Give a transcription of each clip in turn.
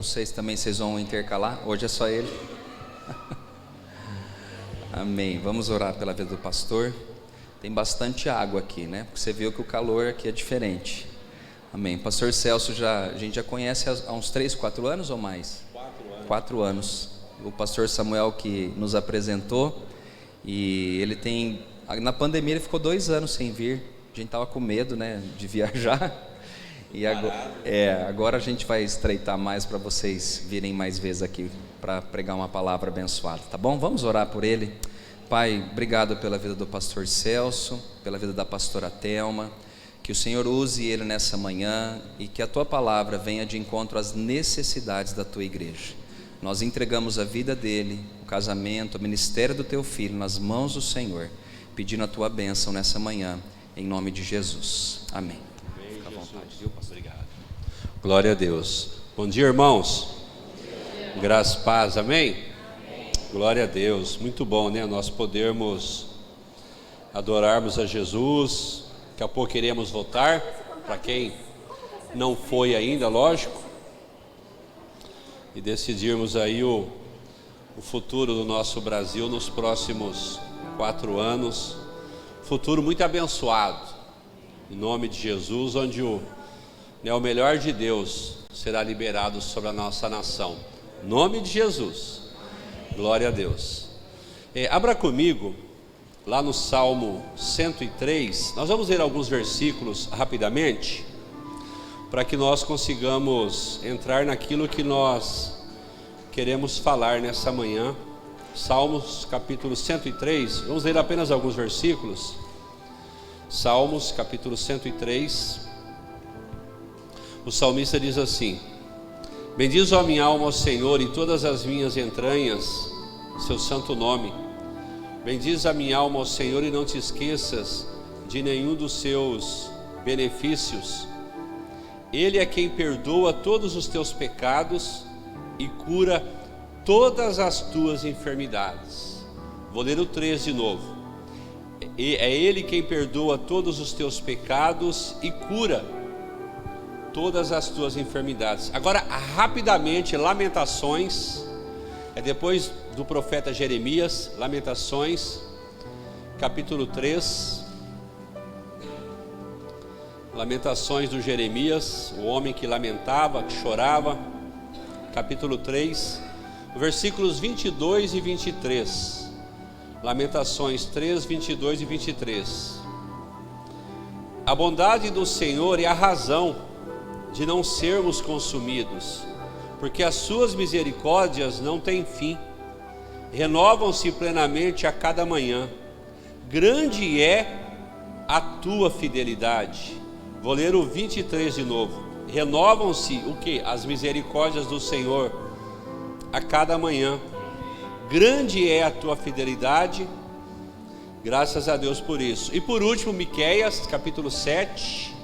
Vocês também, vocês vão intercalar? Hoje é só ele. Amém. Vamos orar pela vida do pastor. Tem bastante água aqui, né? Porque você viu que o calor aqui é diferente. Amém. Pastor Celso, a gente já conhece há uns 3, 4 anos ou mais? 4 anos. O pastor Samuel que nos apresentou. E ele tem... Na pandemia ele ficou 2 anos sem vir. A gente estava com medo, né, de viajar. E agora a gente vai estreitar mais para vocês virem mais vezes aqui para pregar uma palavra abençoada, tá bom? Vamos orar por ele. Pai, obrigado pela vida do pastor Celso, pela vida da pastora Thelma, que o Senhor use ele nessa manhã e que a tua palavra venha de encontro às necessidades da tua igreja. Nós entregamos a vida dele, o casamento, o ministério do teu filho nas mãos do Senhor, pedindo a tua bênção nessa manhã, em nome de Jesus. Amém. Fica à vontade, viu, pastor? Obrigado. Glória a Deus. Bom dia, irmãos. Graça e paz, amém? Glória a Deus. Muito bom, né? Nós podermos adorarmos a Jesus. Daqui a pouco queremos voltar. Para quem não foi ainda, lógico. E decidirmos aí o futuro do nosso Brasil nos próximos 4 anos. Futuro muito abençoado. Em nome de Jesus, onde o melhor de Deus será liberado sobre a nossa nação. Em nome de Jesus. Glória a Deus. Abra comigo, lá no Salmo 103. Nós vamos ler alguns versículos rapidamente, para que nós consigamos entrar naquilo que nós queremos falar nessa manhã. Salmos capítulo 103. Vamos ler apenas alguns versículos. Salmos capítulo 103. O salmista diz assim: bendiz a minha alma ao Senhor e todas as minhas entranhas, seu santo nome. Bendiz a minha alma ao Senhor e não te esqueças de nenhum dos seus benefícios. Ele é quem perdoa todos os teus pecados e cura todas as tuas enfermidades. Vou ler o 3 de novo. É Ele quem perdoa todos os teus pecados e cura todas as tuas enfermidades. Agora, rapidamente, Lamentações, depois do profeta Jeremias, Lamentações, capítulo 3. Lamentações do Jeremias, o homem que lamentava, que chorava, capítulo 3, versículos 22 e 23. Lamentações 3, 22 e 23. A bondade do Senhor é a razão de não sermos consumidos, porque as suas misericórdias não têm fim, renovam-se plenamente a cada manhã. Grande é a tua fidelidade. Vou ler o 23 de novo. Renovam-se o que? As misericórdias do Senhor a cada manhã. Grande é a tua fidelidade. Graças a Deus por isso. E por último, Miqueias, capítulo 7.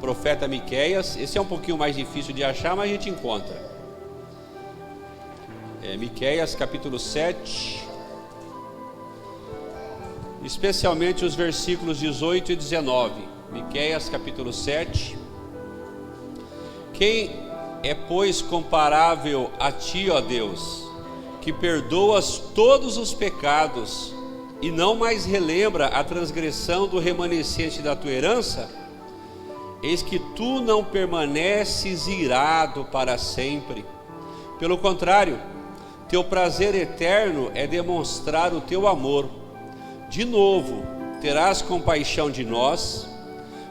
Profeta Miqueias. Esse é um pouquinho mais difícil de achar, mas a gente encontra. Miqueias, capítulo 7. Especialmente os versículos 18 e 19. Miqueias, capítulo 7. Quem é, pois, comparável a ti, ó Deus, que perdoas todos os pecados e não mais relembra a transgressão do remanescente da tua herança? Eis que tu não permaneces irado para sempre. Pelo contrário, teu prazer eterno é demonstrar o teu amor. De novo, terás compaixão de nós,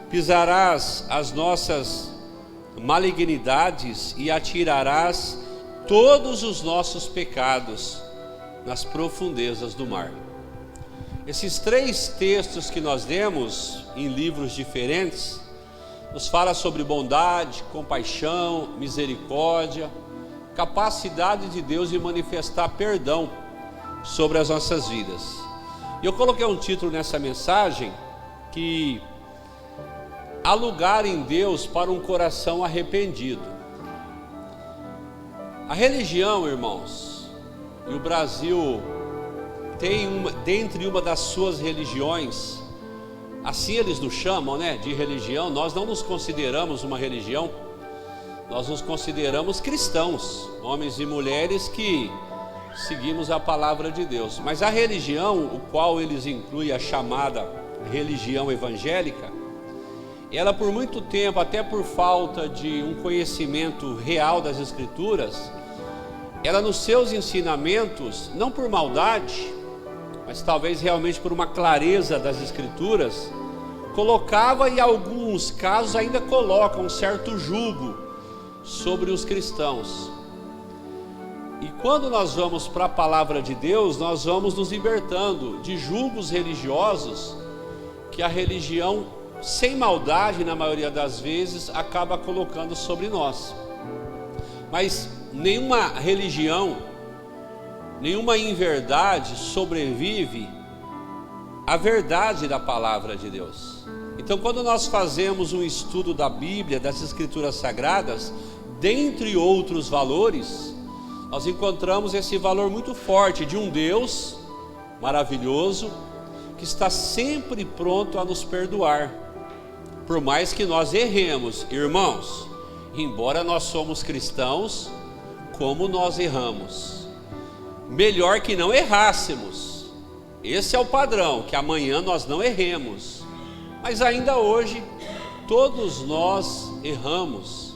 pisarás as nossas malignidades e atirarás todos os nossos pecados nas profundezas do mar. Esses 3 textos que nós lemos em livros diferentes nos fala sobre bondade, compaixão, misericórdia, capacidade de Deus de manifestar perdão sobre as nossas vidas. E eu coloquei um título nessa mensagem que há lugar em Deus para um coração arrependido. A religião, irmãos, e o Brasil tem dentre uma das suas religiões, assim eles nos chamam, né, de religião. Nós não nos consideramos uma religião, nós nos consideramos cristãos, homens e mulheres que seguimos a palavra de Deus. Mas a religião, o qual eles incluem a chamada religião evangélica, ela por muito tempo, até por falta de um conhecimento real das Escrituras, ela nos seus ensinamentos, não por maldade, mas talvez realmente por uma clareza das Escrituras, colocava, em alguns casos ainda coloca, um certo jugo sobre os cristãos. E quando nós vamos para a palavra de Deus, nós vamos nos libertando de julgos religiosos que a religião, sem maldade, na maioria das vezes, acaba colocando sobre nós. Mas nenhuma religião, nenhuma inverdade sobrevive à verdade da palavra de Deus. Então, quando nós fazemos um estudo da Bíblia, das Escrituras Sagradas, dentre outros valores, nós encontramos esse valor muito forte de um Deus maravilhoso, que está sempre pronto a nos perdoar, por mais que nós erremos. Irmãos, embora nós somos cristãos, como nós erramos, melhor que não errássemos. Esse é o padrão, que amanhã nós não erremos. Mas ainda hoje, todos nós erramos,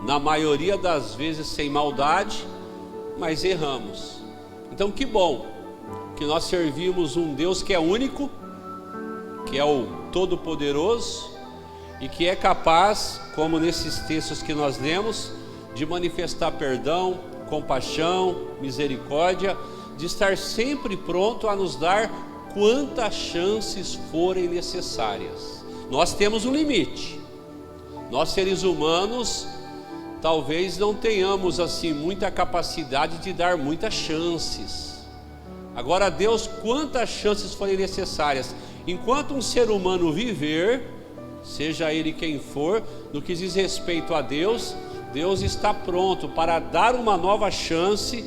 na maioria das vezes sem maldade, mas erramos. Então que bom que nós servimos um Deus que é único, que é o Todo-Poderoso, e que é capaz, como nesses textos que nós lemos, de manifestar perdão, compaixão, misericórdia, de estar sempre pronto a nos dar quantas chances forem necessárias. Nós temos um limite. Nós, seres humanos, talvez não tenhamos assim muita capacidade de dar muitas chances. Agora, Deus, quantas chances forem necessárias, enquanto um ser humano viver, seja ele quem for, no que diz respeito a Deus, Deus está pronto para dar uma nova chance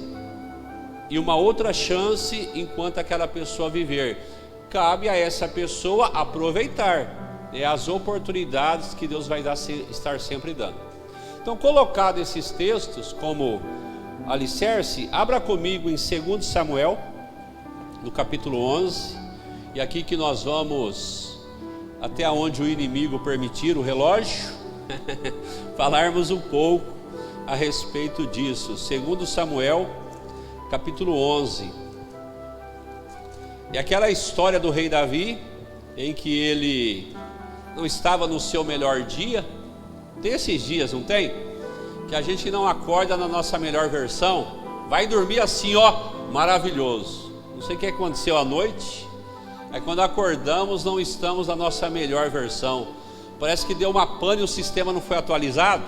e uma outra chance enquanto aquela pessoa viver. Cabe a essa pessoa aproveitar as oportunidades que Deus vai estar sempre dando. Então, colocado esses textos como alicerce, abra comigo em 2 Samuel, no capítulo 11, e aqui que nós vamos até onde o inimigo permitir o relógio, falarmos um pouco a respeito disso. 2 Samuel, capítulo 11. E aquela história do rei Davi, em que ele não estava no seu melhor dia. Tem esses dias, não tem? Que a gente não acorda na nossa melhor versão, vai dormir assim, ó, maravilhoso. Não sei o que aconteceu à noite, aí quando acordamos não estamos na nossa melhor versão. Parece que deu uma pane e o sistema não foi atualizado.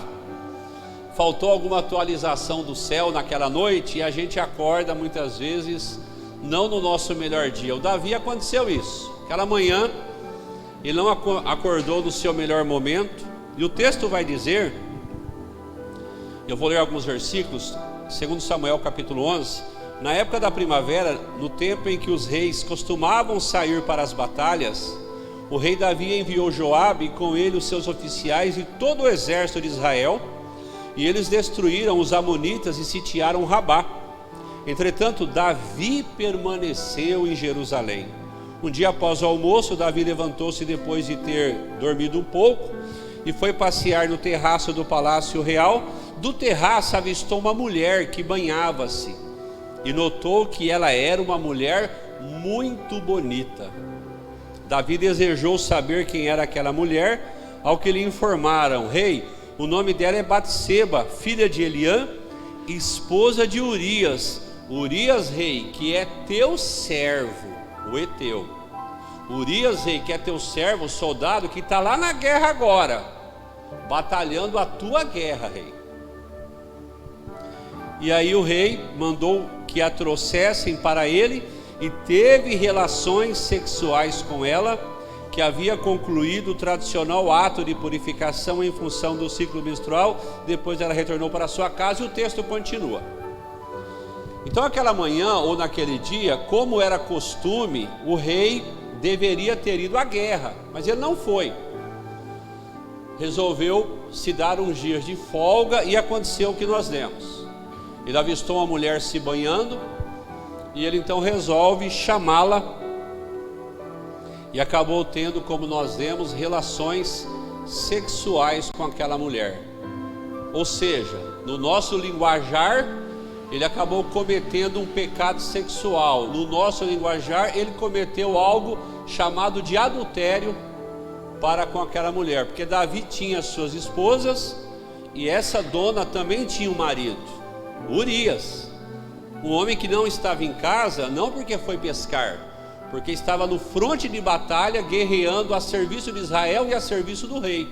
Faltou alguma atualização do céu naquela noite e a gente acorda muitas vezes não no nosso melhor dia. O Davi aconteceu isso. Aquela manhã ele não acordou no seu melhor momento. E o texto vai dizer, eu vou ler alguns versículos, 2 Samuel capítulo 11. Na época da primavera, no tempo em que os reis costumavam sair para as batalhas, o rei Davi enviou Joabe e com ele os seus oficiais e todo o exército de Israel, e eles destruíram os amonitas e sitiaram Rabá. Entretanto, Davi permaneceu em Jerusalém. Um dia após o almoço, Davi levantou-se depois de ter dormido um pouco e foi passear no terraço do palácio real. Do terraço avistou uma mulher que banhava-se e notou que ela era uma mulher muito bonita. Davi desejou saber quem era aquela mulher, ao que lhe informaram: rei, o nome dela é Batseba, filha de Eliã, esposa de Urias. Urias, rei, que é teu servo, o heteu. Urias, rei, que é teu servo, o soldado que está lá na guerra agora, batalhando a tua guerra, rei. E aí o rei mandou que a trouxessem para ele e teve relações sexuais com ela, que havia concluído o tradicional ato de purificação em função do ciclo menstrual. Depois ela retornou para sua casa e o texto continua. Então aquela manhã ou naquele dia, como era costume, o rei deveria ter ido à guerra, mas ele não foi. resolveu se dar uns dias de folga e aconteceu o que nós lemos. Ele avistou uma mulher se banhando e ele então resolve chamá-la e acabou tendo, como nós vemos, relações sexuais com aquela mulher. Ou seja, no nosso linguajar, ele acabou cometendo um pecado sexual. No nosso linguajar, ele cometeu algo chamado de adultério para com aquela mulher, porque Davi tinha suas esposas e essa dona também tinha um marido, Urias, um homem que não estava em casa, não porque foi pescar, porque estava no fronte de batalha, guerreando a serviço de Israel e a serviço do rei.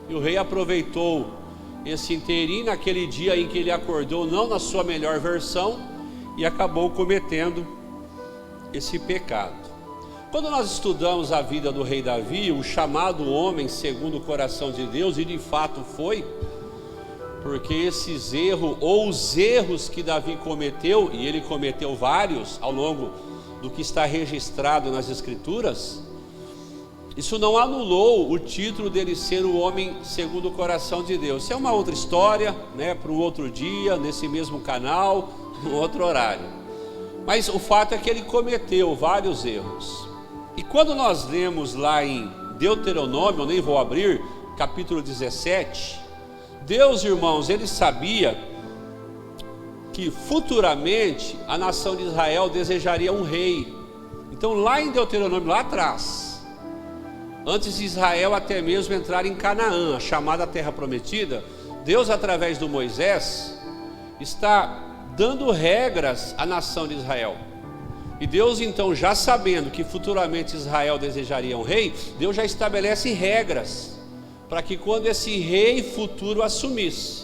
E o rei aproveitou esse inteirinho naquele dia em que ele acordou não na sua melhor versão e acabou cometendo esse pecado. Quando nós estudamos a vida do rei Davi, o chamado homem segundo o coração de Deus, e de fato foi, porque esses erros, ou os erros que Davi cometeu, e ele cometeu vários ao longo do que está registrado nas Escrituras, isso não anulou o título dele ser o homem segundo o coração de Deus. Isso é uma outra história, né, para um outro dia, nesse mesmo canal, num outro horário. Mas o fato é que ele cometeu vários erros. E quando nós lemos lá em Deuteronômio, eu nem vou abrir, capítulo 17, Deus, irmãos, ele sabia que futuramente a nação de Israel desejaria um rei. Então lá em Deuteronômio, lá atrás, antes de Israel até mesmo entrar em Canaã, a chamada terra prometida, Deus, através do Moisés, está dando regras à nação de Israel. E Deus então, já sabendo que futuramente Israel desejaria um rei, Deus já estabelece regras para que quando esse rei futuro assumisse,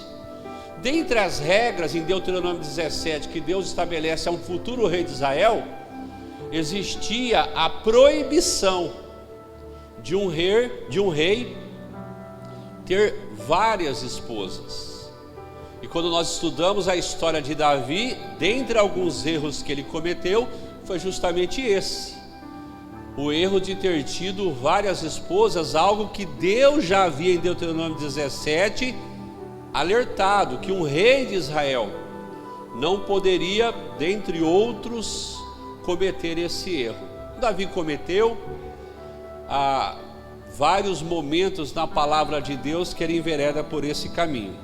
dentre as regras em Deuteronômio 17 que Deus estabelece a um futuro rei de Israel, existia a proibição de um rei ter várias esposas. E quando nós estudamos a história de Davi, dentre alguns erros que ele cometeu, foi justamente esse: o erro de ter tido várias esposas, algo que Deus já havia em Deuteronômio 17 alertado, que um rei de Israel não poderia, dentre outros, cometer esse erro. Davi cometeu. Há vários momentos na palavra de Deus que ele envereda por esse caminho.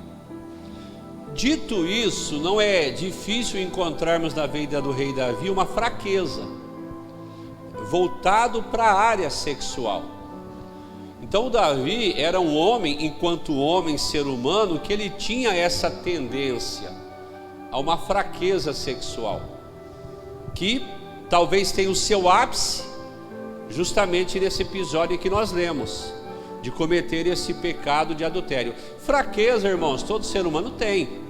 Dito isso, não é difícil encontrarmos na vida do rei Davi uma fraqueza voltado para a área sexual. Então Davi era um homem, enquanto homem, ser humano, que ele tinha essa tendência a uma fraqueza sexual, que talvez tenha o seu ápice justamente nesse episódio que nós lemos, de cometer esse pecado de adultério. Fraqueza, irmãos, todo ser humano tem.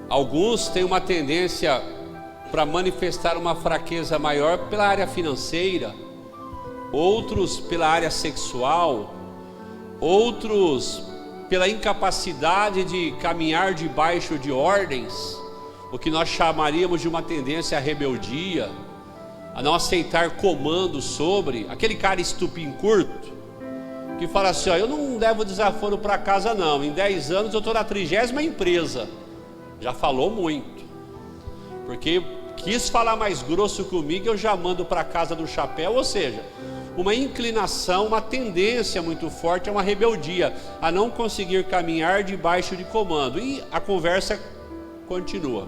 Alguns têm uma tendência para manifestar uma fraqueza maior pela área financeira, outros pela área sexual, outros pela incapacidade de caminhar debaixo de ordens, o que nós chamaríamos de uma tendência à rebeldia, a não aceitar comando sobre, aquele cara estupim curto, que fala assim, ó, eu não levo desaforo para casa não, em 10 anos eu estou na 30ª empresa, já falou muito, porque quis falar mais grosso comigo, eu já mando para casa do chapéu. Ou seja, uma inclinação, uma tendência muito forte a uma rebeldia, a não conseguir caminhar debaixo de comando, e a conversa continua.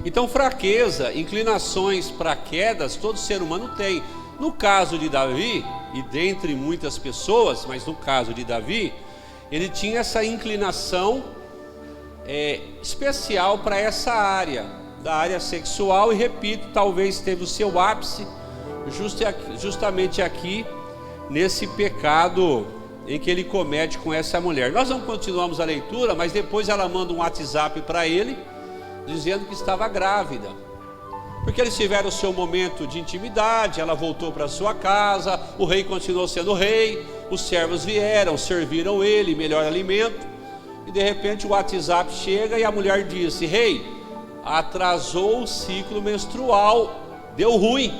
Então fraqueza, inclinações para quedas, todo ser humano tem. No caso de Davi, e dentre muitas pessoas, mas no caso de Davi, ele tinha essa inclinação especial para essa área, da área sexual, e repito, talvez teve o seu ápice justamente aqui, nesse pecado em que ele comete com essa mulher. Nós não continuamos a leitura, mas depois ela manda um WhatsApp para ele, dizendo que estava grávida, porque eles tiveram o seu momento de intimidade, ela voltou para sua casa, o rei continuou sendo rei, os servos vieram, serviram ele melhor alimento, e de repente o WhatsApp chega e a mulher disse, rei, atrasou o ciclo menstrual, deu ruim.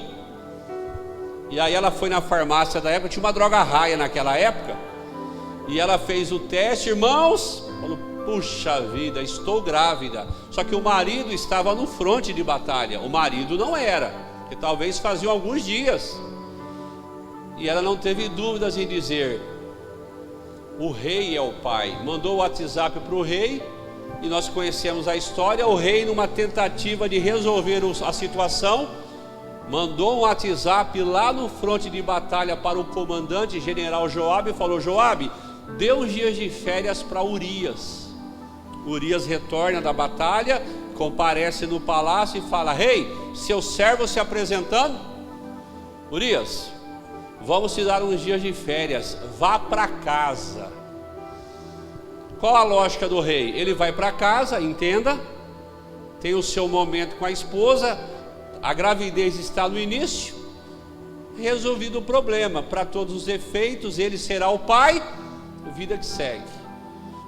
E aí ela foi na farmácia da época, tinha uma droga raia naquela época, e ela fez o teste, irmãos, falou, puxa vida, estou grávida. Só que o marido estava no fronte de batalha, o marido não era, que talvez faziam alguns dias. E ela não teve dúvidas em dizer, o rei é o pai. Mandou o WhatsApp para o rei, e nós conhecemos a história. O rei, numa tentativa de resolver a situação, mandou um WhatsApp lá no fronte de batalha para o comandante general Joabe e falou, Joabe, dê uns dias de férias para Urias. Urias retorna da batalha, comparece no palácio e fala, rei, seu servo se apresentando. Urias, vamos te dar uns dias de férias, vá para casa. Qual a lógica do rei? Ele vai para casa, entenda, tem o seu momento com a esposa, a gravidez está no início, resolvido o problema, para todos os efeitos, ele será o pai, vida que segue.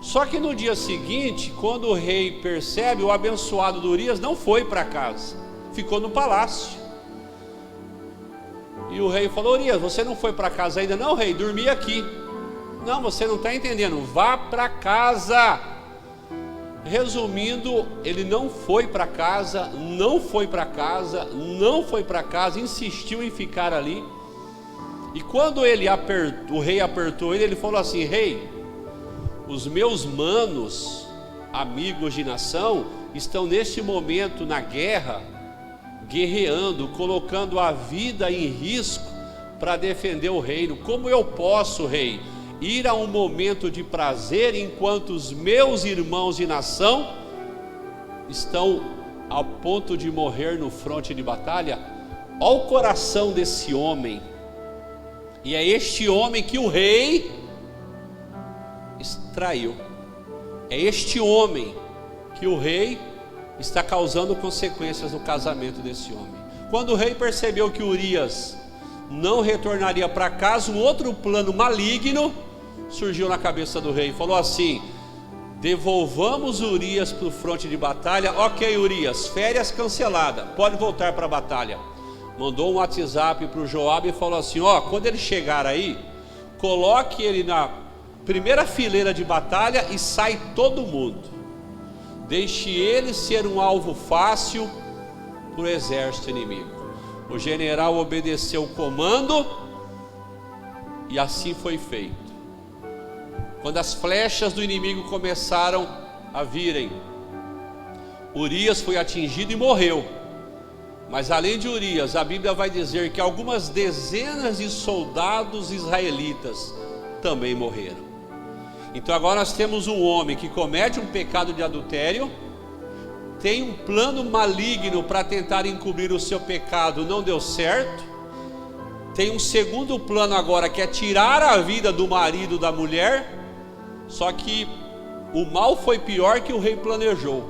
Só que no dia seguinte, quando o rei percebe, o abençoado do Urias não foi para casa, ficou no palácio. E o rei falou, Urias, você não foi para casa ainda? Não, rei, dormi aqui. Não, você não está entendendo, vá para casa. Resumindo, ele não foi para casa, não foi para casa, não foi para casa, insistiu em ficar ali. E quando o rei apertou ele, ele falou assim, rei, os meus manos, amigos de nação, estão neste momento na guerra, guerreando, colocando a vida em risco para defender o reino. Como eu posso, rei, ir a um momento de prazer enquanto os meus irmãos de nação estão a ponto de morrer no fronte de batalha? Olha o coração desse homem. E é este homem que o rei extraiu. É este homem que o rei está causando consequências no casamento desse homem. Quando o rei percebeu que Urias não retornaria para casa, um outro plano maligno surgiu na cabeça do rei. Falou assim, devolvamos Urias para o fronte de batalha. Ok, Urias, férias canceladas, pode voltar para a batalha. Mandou um WhatsApp para o Joabe e falou assim, quando ele chegar aí, coloque ele na primeira fileira de batalha e sai todo mundo. Deixe ele ser um alvo fácil para o exército inimigo. O general obedeceu o comando e assim foi feito. Quando as flechas do inimigo começaram a virem, Urias foi atingido e morreu. Mas além de Urias, a Bíblia vai dizer que algumas dezenas de soldados israelitas também morreram. Então agora nós temos um homem que comete um pecado de adultério, tem um plano maligno para tentar encobrir o seu pecado, não deu certo. Tem um segundo plano agora, que é tirar a vida do marido da mulher. Só que o mal foi pior que o rei planejou,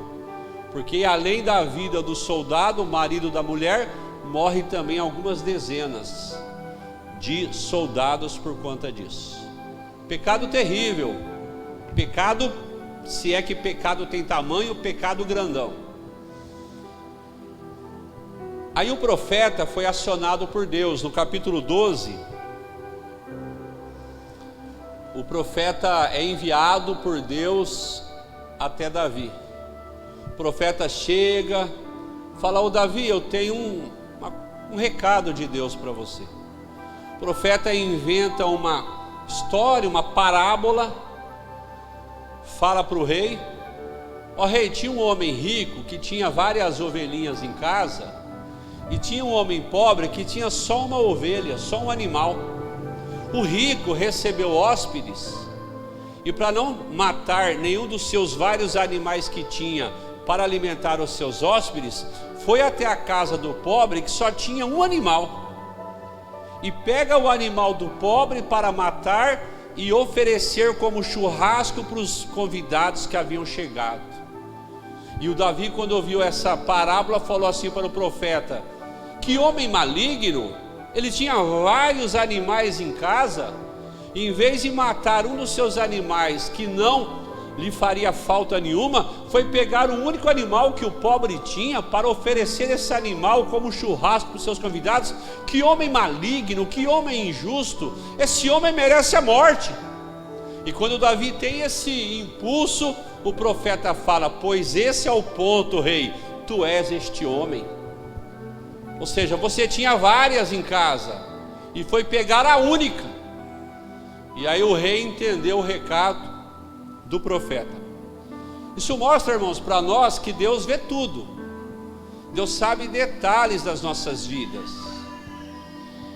porque além da vida do soldado, o marido da mulher, morre também algumas dezenas de soldados por conta disso. Pecado terrível, pecado, se é que pecado tem tamanho, pecado grandão. Aí o profeta foi acionado por Deus, no capítulo 12, o profeta é enviado por Deus até Davi. O profeta chega, fala, Davi, eu tenho um recado de Deus para você. O profeta inventa uma história, uma parábola, fala para o rei, rei, tinha um homem rico que tinha várias ovelhinhas em casa, e tinha um homem pobre que tinha só uma ovelha, só um animal. O rico recebeu hóspedes, e para não matar nenhum dos seus vários animais que tinha para alimentar os seus hóspedes, foi até a casa do pobre que só tinha um animal, e pega o animal do pobre para matar e oferecer como churrasco para os convidados que haviam chegado. E o Davi, quando ouviu essa parábola, falou assim para o profeta, que homem maligno, ele tinha vários animais em casa, em vez de matar um dos seus animais que não lhe faria falta nenhuma, foi pegar o único animal que o pobre tinha para oferecer esse animal como churrasco para os seus convidados. Que homem maligno, que homem injusto, esse homem merece a morte. E quando Davi tem esse impulso, o profeta fala: pois esse é o ponto, rei, tu és este homem. Ou seja, você tinha várias em casa e foi pegar a única. E aí o rei entendeu o recado do profeta. Isso mostra, irmãos, para nós que Deus vê tudo. Deus sabe detalhes das nossas vidas.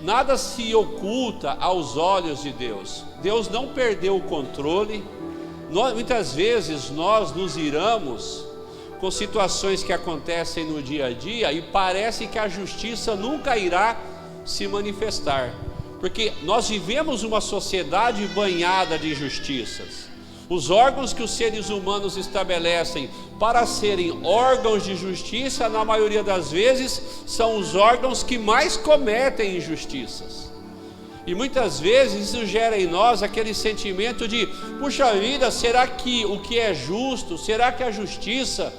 Nada se oculta aos olhos de Deus. Deus não perdeu o controle. Muitas vezes nós nos iramos com situações que acontecem no dia a dia e parece que a justiça nunca irá se manifestar, porque nós vivemos uma sociedade banhada de injustiças. Os órgãos que os seres humanos estabelecem para serem órgãos de justiça, na maioria das vezes, são os órgãos que mais cometem injustiças. E muitas vezes isso gera em nós aquele sentimento de: puxa vida, será que o que é justo, será que a justiça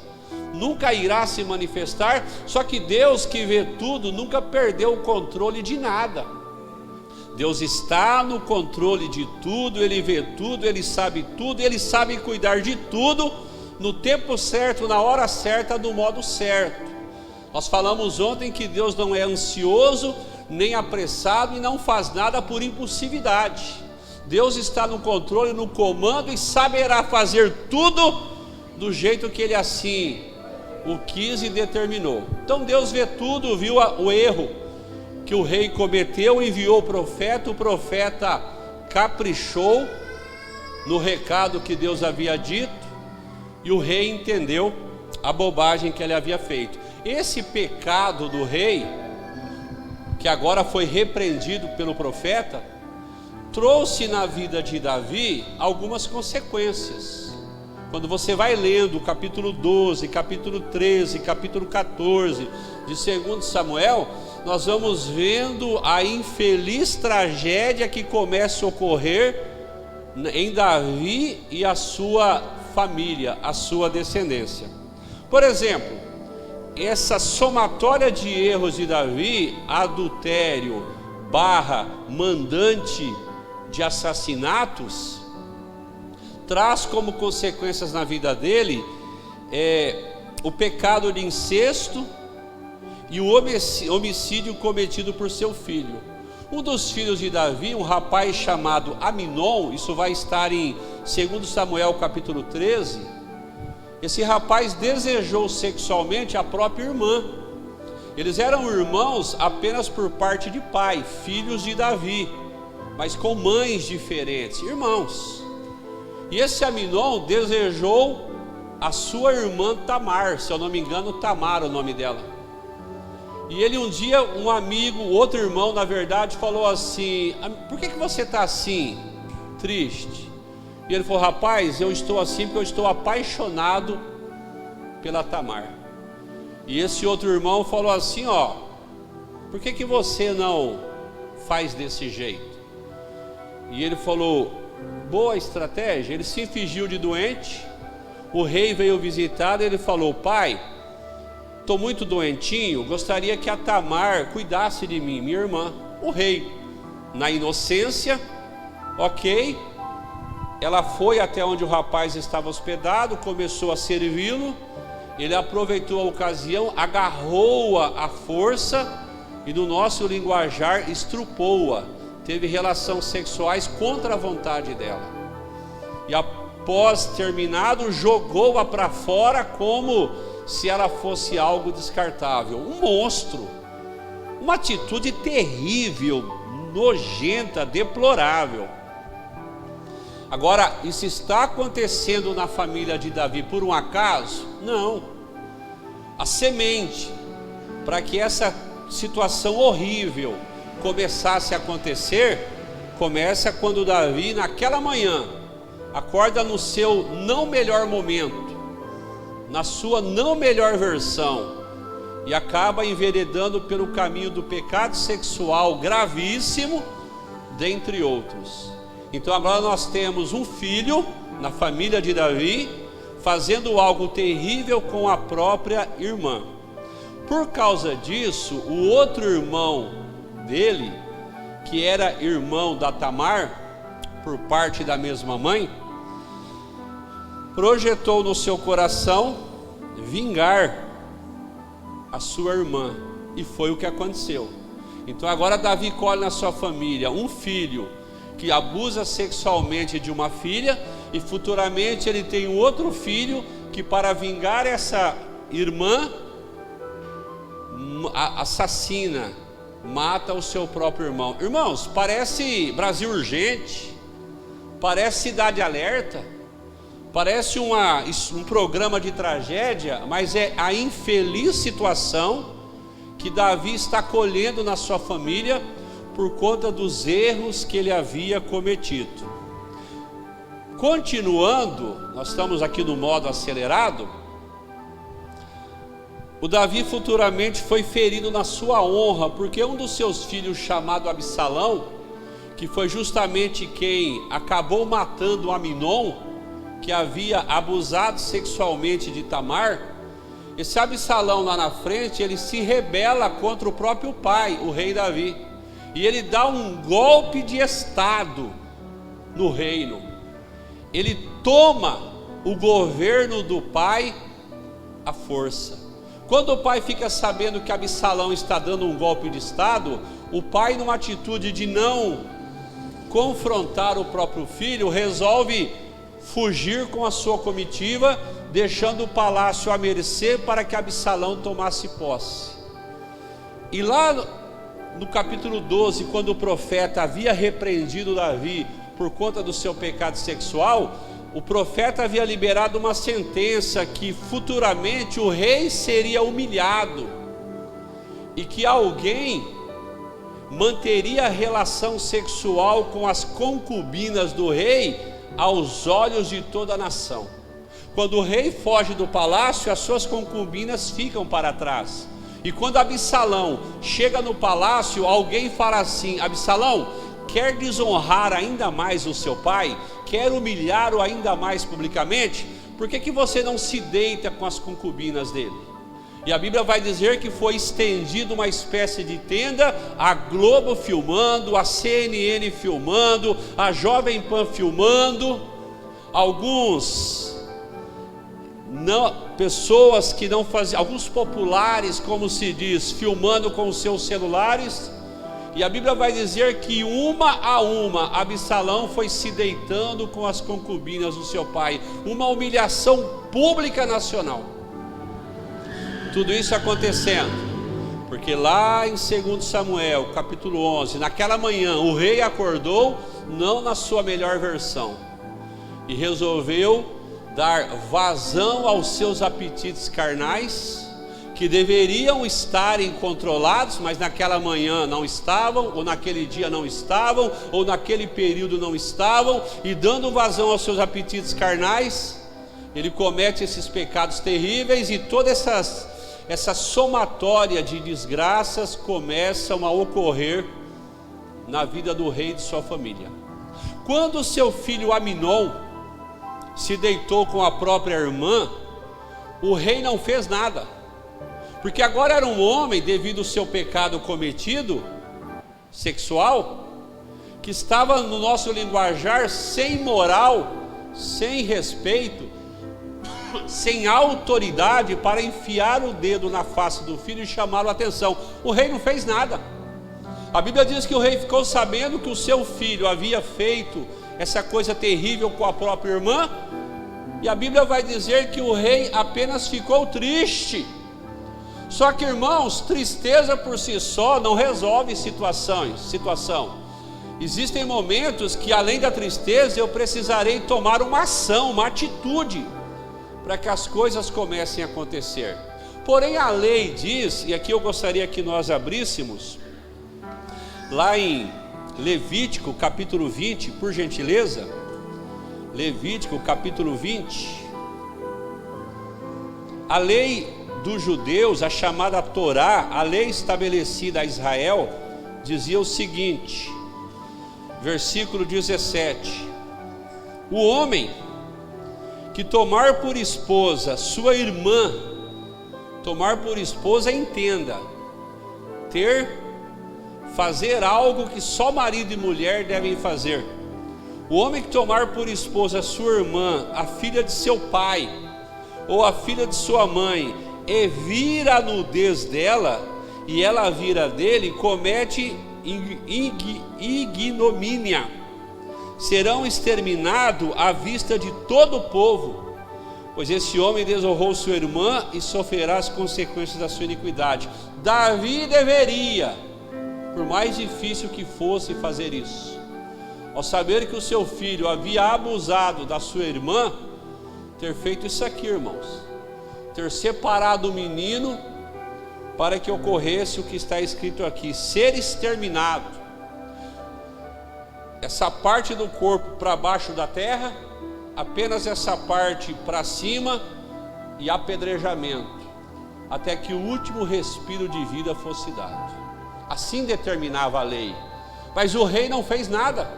nunca irá se manifestar? Só que Deus, que vê tudo, nunca perdeu o controle de nada. Deus está no controle de tudo, Ele vê tudo, Ele sabe cuidar de tudo, no tempo certo, na hora certa, do modo certo. Nós falamos ontem que Deus não é ansioso, nem apressado e não faz nada por impulsividade. Deus está no controle, no comando e saberá fazer tudo do jeito que Ele assim o quis e determinou. Então Deus vê tudo, viu o erro que o rei cometeu, enviou o profeta caprichou no recado que Deus havia dito, e o rei entendeu a bobagem que ele havia feito. Esse pecado do rei, que agora foi repreendido pelo profeta, trouxe na vida de Davi algumas consequências. Quando você vai lendo o capítulo 12, capítulo 13, capítulo 14 de 2 Samuel, nós vamos vendo a infeliz tragédia que começa a ocorrer em Davi e a sua família, a sua descendência. Por exemplo, essa somatória de erros de Davi, adultério / mandante de assassinatos, traz como consequências na vida dele o pecado de incesto e o homicídio cometido por seu filho. Um dos filhos de Davi, um rapaz chamado Aminon, isso vai estar em 2 Samuel capítulo 13, esse rapaz desejou sexualmente a própria irmã. Eles eram irmãos apenas por parte de pai, filhos de Davi, mas com mães diferentes, irmãos. E esse Aminon desejou a sua irmã Tamar, se eu não me engano, Tamar o nome dela. E ele um dia, um amigo, outro irmão na verdade, falou assim: por que você está assim, triste? E ele falou: rapaz, eu estou assim porque eu estou apaixonado pela Tamar. E esse outro irmão falou assim: por que você não faz desse jeito? E ele falou: boa estratégia. Ele se fingiu de doente, o rei veio visitar, ele falou: pai, estou muito doentinho, gostaria que a Tamar cuidasse de mim, minha irmã. O rei, na inocência, ok, ela foi até onde o rapaz estava hospedado, começou a servi-lo, ele aproveitou a ocasião, agarrou-a à força e, no nosso linguajar, estrupou-a, teve relações sexuais contra a vontade dela, e após terminado, jogou-a para fora como se ela fosse algo descartável. Um monstro, uma atitude terrível, nojenta, deplorável. Agora, isso está acontecendo na família de Davi por um acaso? Não. A semente para que essa situação horrível começasse a acontecer, começa quando Davi, naquela manhã, acorda no seu não melhor momento, na sua não melhor versão, e acaba enveredando pelo caminho do pecado sexual gravíssimo, dentre outros. Então agora nós temos um filho na família de Davi, fazendo algo terrível com a própria irmã. Por causa disso, o outro irmão dele, que era irmão da Tamar, por parte da mesma mãe, projetou no seu coração vingar a sua irmã, e foi o que aconteceu. Então agora Davi colhe na sua família um filho que abusa sexualmente de uma filha, e futuramente ele tem um outro filho que, para vingar essa irmã, assassina, mata o seu próprio irmão. Irmãos, parece Brasil Urgente, parece Cidade Alerta, parece um programa de tragédia, mas é a infeliz situação que Davi está colhendo na sua família por conta dos erros que ele havia cometido. Continuando, nós estamos aqui no modo acelerado. O Davi futuramente foi ferido na sua honra, porque um dos seus filhos, chamado Absalão, que foi justamente quem acabou matando Aminon, que havia abusado sexualmente de Tamar, esse Absalão lá na frente, ele se rebela contra o próprio pai, o rei Davi, e ele dá um golpe de estado no reino. Ele toma o governo do pai à força. Quando o pai fica sabendo que Absalão está dando um golpe de estado, o pai, numa atitude de não confrontar o próprio filho, resolve fugir com a sua comitiva, deixando o palácio à mercê para que Absalão tomasse posse. E lá no capítulo 12, quando o profeta havia repreendido Davi por conta do seu pecado sexual, o profeta havia liberado uma sentença que futuramente o rei seria humilhado, e que alguém manteria relação sexual com as concubinas do rei aos olhos de toda a nação. Quando o rei foge do palácio, as suas concubinas ficam para trás. E quando Absalão chega no palácio, alguém fala assim: Absalão, quer desonrar ainda mais o seu pai? Quer humilhá-lo ainda mais publicamente? Por que você não se deita com as concubinas dele? E a Bíblia vai dizer que foi estendido uma espécie de tenda, a Globo filmando, a CNN filmando, a Jovem Pan filmando, pessoas que não faziam, alguns populares, como se diz, filmando com os seus celulares. E a Bíblia vai dizer que uma a uma Absalão foi se deitando com as concubinas do seu pai, uma humilhação pública nacional. Tudo isso acontecendo porque lá em 2 Samuel capítulo 11, naquela manhã o rei acordou não na sua melhor versão e resolveu dar vazão aos seus apetites carnais, que deveriam estarem controlados, mas naquela manhã não estavam, ou naquele dia não estavam, ou naquele período não estavam, e dando vazão aos seus apetites carnais, ele comete esses pecados terríveis, e toda essa somatória de desgraças começam a ocorrer na vida do rei e de sua família. Quando seu filho Aminon se deitou com a própria irmã, o rei não fez nada, porque agora era um homem, devido ao seu pecado cometido, sexual, que estava, no nosso linguajar, sem moral, sem respeito, sem autoridade para enfiar o dedo na face do filho e chamá-lo a atenção. O rei não fez nada. A Bíblia diz que o rei ficou sabendo que o seu filho havia feito essa coisa terrível com a própria irmã, e a Bíblia vai dizer que o rei apenas ficou triste. Só que, irmãos, tristeza por si só não resolve situação. Existem momentos que, além da tristeza, eu precisarei tomar uma ação, uma atitude, para que as coisas comecem a acontecer. Porém, a lei diz, e aqui eu gostaria que nós abríssemos, lá em Levítico capítulo 20, por gentileza. Levítico capítulo 20. A lei dos judeus, a chamada Torá, a lei estabelecida a Israel, dizia o seguinte, versículo 17: o homem que tomar por esposa sua irmã, tomar por esposa, entenda, fazer algo que só marido e mulher devem fazer. O homem que tomar por esposa sua irmã, a filha de seu pai, ou a filha de sua mãe, e vir a nudez dela, e ela vira dele, comete ignomínia. Serão exterminados à vista de todo o povo, pois esse homem desonrou sua irmã e sofrerá as consequências da sua iniquidade. Davi deveria, por mais difícil que fosse fazer isso, ao saber que o seu filho havia abusado da sua irmã, ter feito isso aqui, irmãos, ter separado o menino para que ocorresse o que está escrito aqui: ser exterminado, essa parte do corpo para baixo da terra, apenas essa parte para cima, e apedrejamento, até que o último respiro de vida fosse dado. Assim determinava a lei. Mas o rei não fez nada,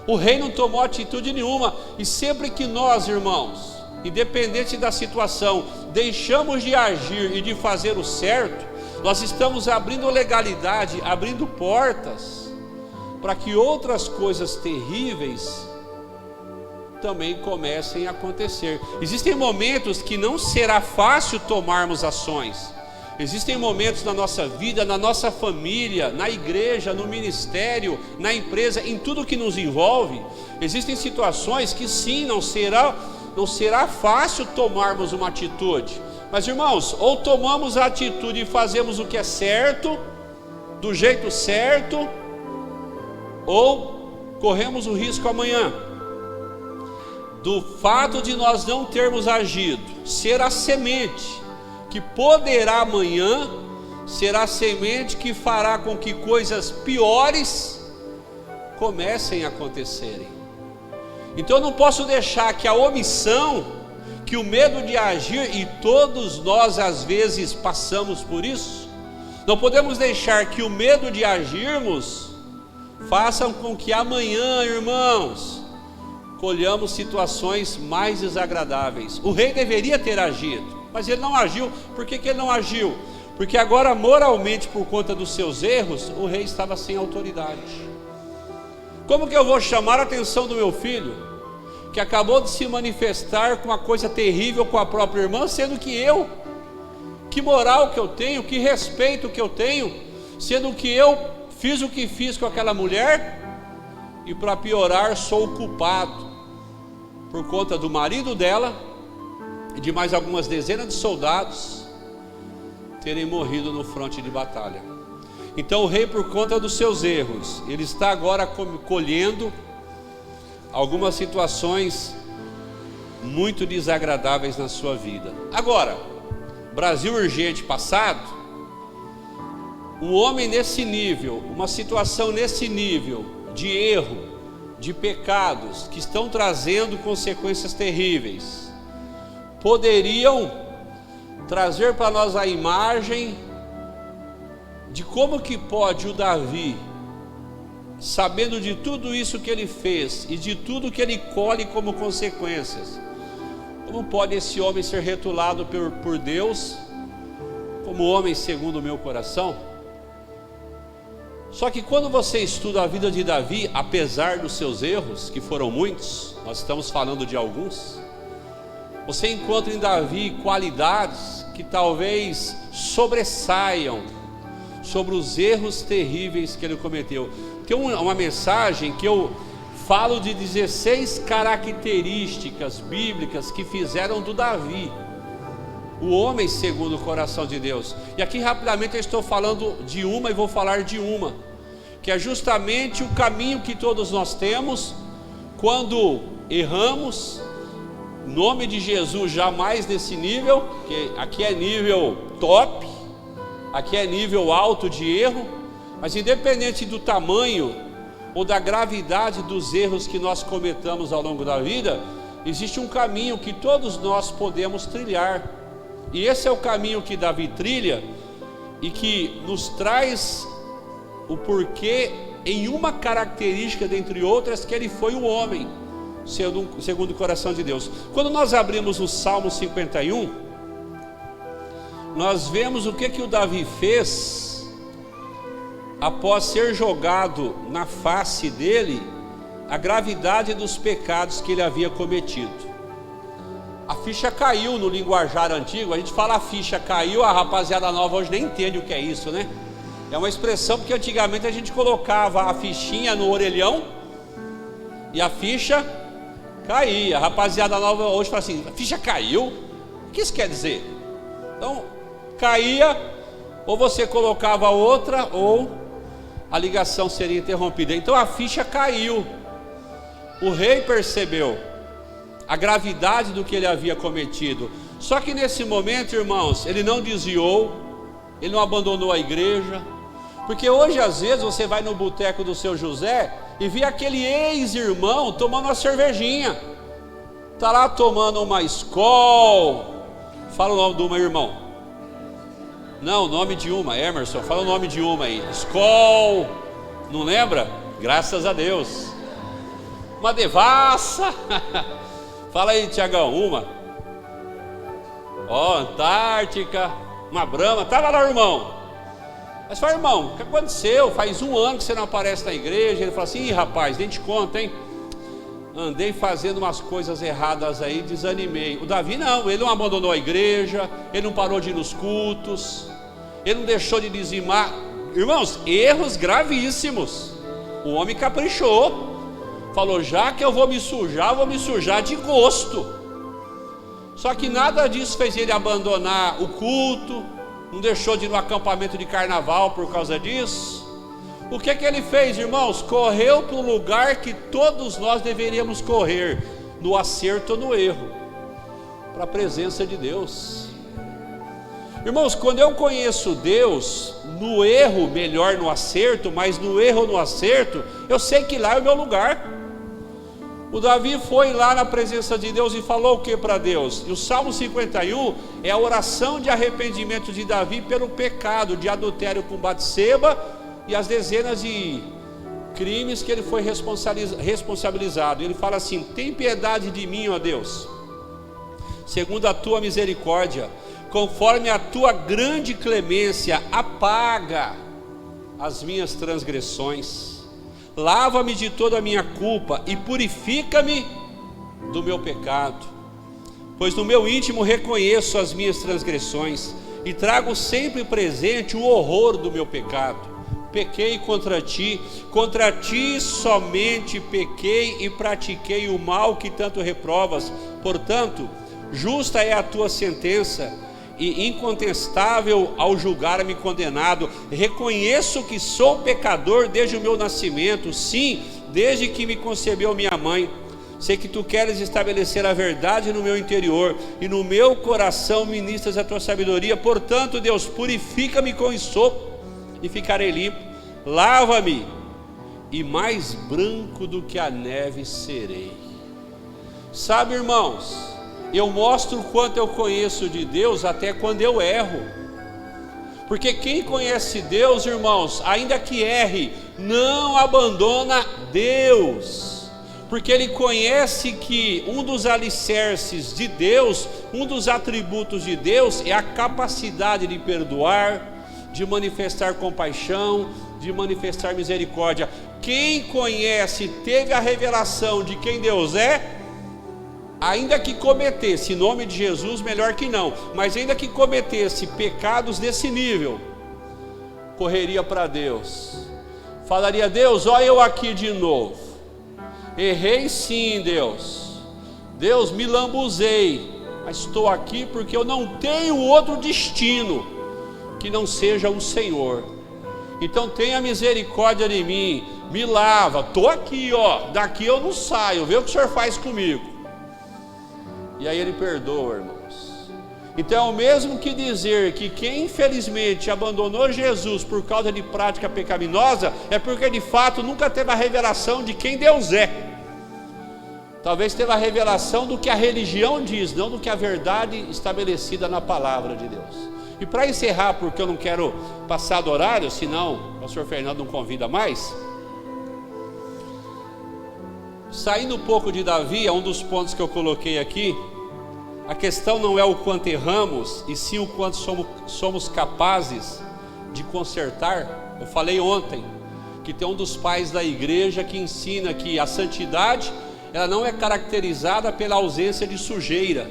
o rei não tomou atitude nenhuma. E sempre que nós, irmãos, independente da situação, deixamos de agir e de fazer o certo, nós estamos abrindo legalidade, abrindo portas para que outras coisas terríveis também comecem a acontecer. Existem momentos que não será fácil tomarmos ações. Existem momentos na nossa vida, na nossa família, na igreja, no ministério, na empresa, em tudo que nos envolve. Existem situações que sim, não será fácil tomarmos uma atitude. Mas, irmãos, ou tomamos a atitude e fazemos o que é certo, do jeito certo, ou corremos o risco amanhã do fato de nós não termos agido ser a semente que poderá amanhã ser a semente que fará com que coisas piores comecem a acontecerem. Então eu não posso deixar que a omissão, que o medo de agir, e todos nós às vezes passamos por isso, não podemos deixar que o medo de agirmos façam com que amanhã, irmãos, colhamos situações mais desagradáveis. O rei deveria ter agido, mas ele não agiu. Por que ele não agiu? Porque agora, moralmente, por conta dos seus erros, o rei estava sem autoridade. Como que eu vou chamar a atenção do meu filho, que acabou de se manifestar com uma coisa terrível com a própria irmã, sendo que eu, que moral que eu tenho, que respeito que eu tenho, sendo que eu fiz o que fiz com aquela mulher, e para piorar, sou o culpado, por conta do marido dela e de mais algumas dezenas de soldados terem morrido no fronte de batalha. Então o rei, por conta dos seus erros, ele está agora colhendo algumas situações muito desagradáveis na sua vida. Agora, Brasil urgente passado, um homem nesse nível, uma situação nesse nível de erro, de pecados que estão trazendo consequências terríveis, poderiam trazer para nós a imagem de como que pode o Davi, sabendo de tudo isso que ele fez e de tudo que ele colhe como consequências, como pode esse homem ser rotulado por Deus como homem segundo o meu coração? Só que quando você estuda a vida de Davi, apesar dos seus erros, que foram muitos, nós estamos falando de alguns, você encontra em Davi qualidades que talvez sobressaiam sobre os erros terríveis que ele cometeu. Tem uma mensagem que eu falo de 16 características bíblicas que fizeram do Davi o homem segundo o coração de Deus. E aqui rapidamente eu estou falando de uma e vou falar de uma, que é justamente o caminho que todos nós temos quando erramos. Em nome de Jesus, jamais nesse nível, que aqui é nível top, aqui é nível alto de erro, mas independente do tamanho ou da gravidade dos erros que nós cometamos ao longo da vida, existe um caminho que todos nós podemos trilhar. E esse é o caminho que Davi trilha e que nos traz o porquê, em uma característica dentre outras, que ele foi o homem segundo o coração de Deus. Quando nós abrimos o Salmo 51, nós vemos o que o Davi fez após ser jogado na face dele a gravidade dos pecados que ele havia cometido. A ficha caiu no linguajar antigo. A gente fala a ficha caiu, a rapaziada nova hoje nem entende o que é isso, né? É uma expressão porque antigamente a gente colocava a fichinha no orelhão e a ficha caía. A rapaziada nova hoje fala assim, a ficha caiu? O que isso quer dizer? Então, caía, ou você colocava outra, ou a ligação seria interrompida. Então a ficha caiu. O rei percebeu a gravidade do que ele havia cometido. Só que nesse momento, irmãos, ele não desviou, ele não abandonou a igreja. Porque hoje às vezes você vai no boteco do seu José e vê aquele ex-irmão tomando uma cervejinha. Está lá tomando uma Skol. Fala o nome de uma, irmão. Não, o nome de uma, Emerson, fala o nome de uma aí. Skol. Não lembra? Graças a Deus. Uma devassa. Fala aí, Tiagão, uma. Ó, Antártica, uma Brahma. Tava lá, irmão. Mas fala, irmão, o que aconteceu? Faz 1 ano que você não aparece na igreja. Ele fala assim, ih, rapaz, nem te conta, hein? Andei fazendo umas coisas erradas aí, desanimei. O Davi não, ele não abandonou a igreja, ele não parou de ir nos cultos, ele não deixou de dizimar. Irmãos, erros gravíssimos. O homem caprichou. Falou, já que eu vou me sujar de gosto. Só que nada disso fez ele abandonar o culto, não deixou de ir no acampamento de carnaval por causa disso. O que ele fez, irmãos? Correu para o lugar que todos nós deveríamos correr, no acerto ou no erro, para a presença de Deus. Irmãos, quando eu conheço Deus, no erro, melhor no acerto, mas no erro ou no acerto, eu sei que lá é o meu lugar. O Davi foi lá na presença de Deus e falou o que para Deus? E o Salmo 51 é a oração de arrependimento de Davi pelo pecado de adultério com Batseba e as dezenas de crimes que ele foi responsabilizado. Ele fala assim, tem piedade de mim, ó Deus, segundo a tua misericórdia, conforme a tua grande clemência, apaga as minhas transgressões. Lava-me de toda a minha culpa e purifica-me do meu pecado, pois no meu íntimo reconheço as minhas transgressões e trago sempre presente o horror do meu pecado. Pequei contra ti somente pequei e pratiquei o mal que tanto reprovas. Portanto, justa é a tua sentença e incontestável ao julgar-me condenado. Reconheço que sou pecador desde o meu nascimento, sim, desde que me concebeu minha mãe. Sei que tu queres estabelecer a verdade no meu interior e no meu coração ministras a tua sabedoria. Portanto, Deus, purifica-me com hisopo e ficarei limpo. Lava-me e mais branco do que a neve serei. Sabe, irmãos, eu mostro o quanto eu conheço de Deus até quando eu erro. Porque quem conhece Deus, irmãos, ainda que erre, não abandona Deus. Porque ele conhece que um dos alicerces de Deus, um dos atributos de Deus é a capacidade de perdoar, de manifestar compaixão, de manifestar misericórdia. Quem conhece, teve a revelação de quem Deus é, ainda que cometesse, em nome de Jesus, melhor que não, mas ainda que cometesse pecados desse nível, correria para Deus, falaria, Deus, olha eu aqui de novo, errei sim, Deus, me lambuzei, mas estou aqui porque eu não tenho outro destino que não seja o Senhor. Então tenha misericórdia de mim, me lava, estou aqui, ó, daqui eu não saio, vê o que o Senhor faz comigo. E aí ele perdoa, irmãos. Então é o mesmo que dizer que quem infelizmente abandonou Jesus por causa de prática pecaminosa, é porque de fato nunca teve a revelação de quem Deus é. Talvez teve a revelação do que a religião diz, não do que a verdade estabelecida na palavra de Deus. E para encerrar, porque eu não quero passar do horário, senão o pastor Fernando não convida mais. Saindo um pouco de Davi, é um dos pontos que eu coloquei aqui. A questão não é o quanto erramos, e sim o quanto somos capazes de consertar. Eu falei ontem que tem um dos pais da igreja que ensina que a santidade, ela não é caracterizada pela ausência de sujeira,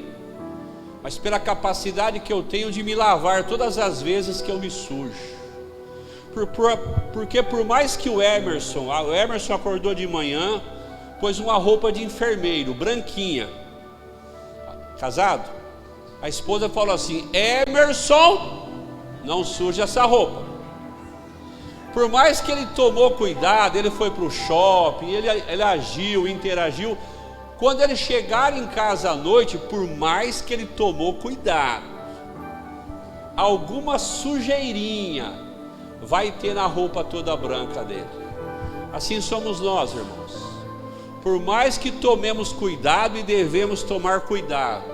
mas pela capacidade que eu tenho de me lavar todas as vezes que eu me sujo. Porque por mais que o Emerson acordou de manhã, pôs uma roupa de enfermeiro, branquinha, casado, a esposa falou assim: Emerson, não suje essa roupa. Por mais que ele tomou cuidado, ele foi para o shopping, ele agiu, interagiu, quando ele chegar em casa à noite, por mais que ele tomou cuidado, alguma sujeirinha vai ter na roupa toda branca dele. Assim somos nós, irmãos. Por mais que tomemos cuidado, e devemos tomar cuidado,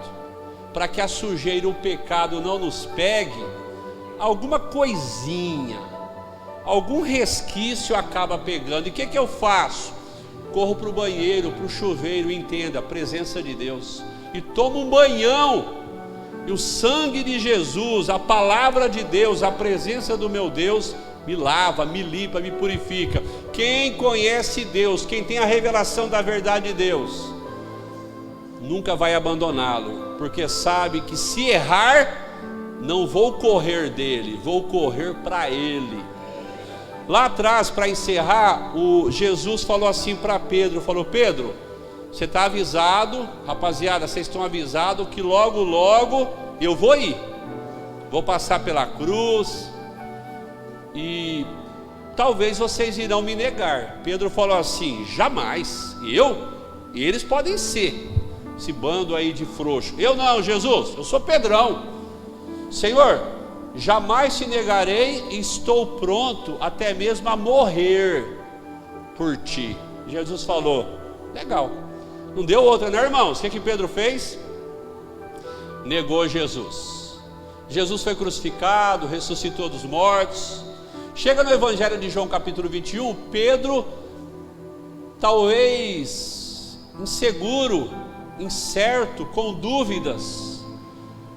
para que a sujeira, o pecado não nos pegue, alguma coisinha, algum resquício acaba pegando. E o que eu faço? Corro para o banheiro, para o chuveiro, entenda, a presença de Deus, e tomo um banhão, e o sangue de Jesus, a palavra de Deus, a presença do meu Deus, me lava, me limpa, me purifica. Quem conhece Deus, quem tem a revelação da verdade de Deus, nunca vai abandoná-lo, porque sabe que se errar, não vou correr dele, vou correr para ele. Lá atrás, para encerrar, Jesus falou assim para Pedro, falou: Pedro, você está avisado, rapaziada, vocês estão avisados que logo, logo eu vou ir, vou passar pela cruz, e talvez vocês irão me negar. Pedro falou assim: jamais, eles podem ser, esse bando aí de frouxo, eu não, Jesus, eu sou Pedrão. Senhor, jamais te negarei, e estou pronto até mesmo a morrer por ti. Jesus falou: legal, não deu outra, né, irmãos? O que Pedro fez? Negou Jesus. Jesus foi crucificado, ressuscitou dos mortos. Chega no Evangelho de João capítulo 21, Pedro, talvez inseguro, incerto, com dúvidas,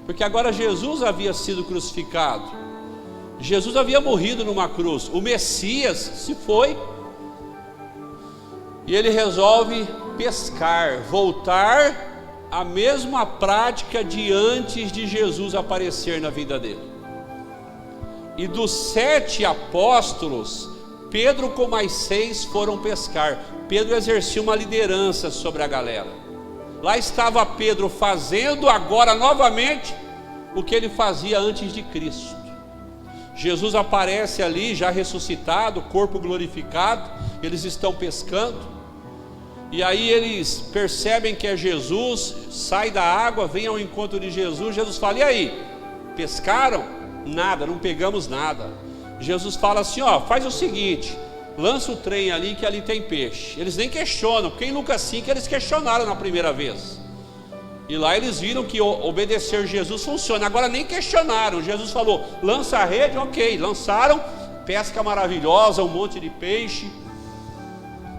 porque agora Jesus havia sido crucificado, Jesus havia morrido numa cruz, o Messias se foi, e ele resolve pescar, voltar à mesma prática de antes de Jesus aparecer na vida dele. E dos 7 apóstolos, Pedro com mais 6 foram pescar. Pedro exercia uma liderança sobre a galera. Lá estava Pedro fazendo agora novamente o que ele fazia antes de Cristo. Jesus aparece ali já ressuscitado, corpo glorificado, eles estão pescando, e aí eles percebem que é Jesus, sai da água, vem ao encontro de Jesus. Jesus fala: e aí, pescaram? Nada, não pegamos nada. Jesus fala assim: ó, faz o seguinte, lança o trem ali que ali tem peixe. Eles nem questionam, quem nunca assim que eles questionaram na primeira vez. E lá eles viram que obedecer Jesus funciona. Agora nem questionaram. Jesus falou: lança a rede, ok, lançaram, pesca maravilhosa, um monte de peixe.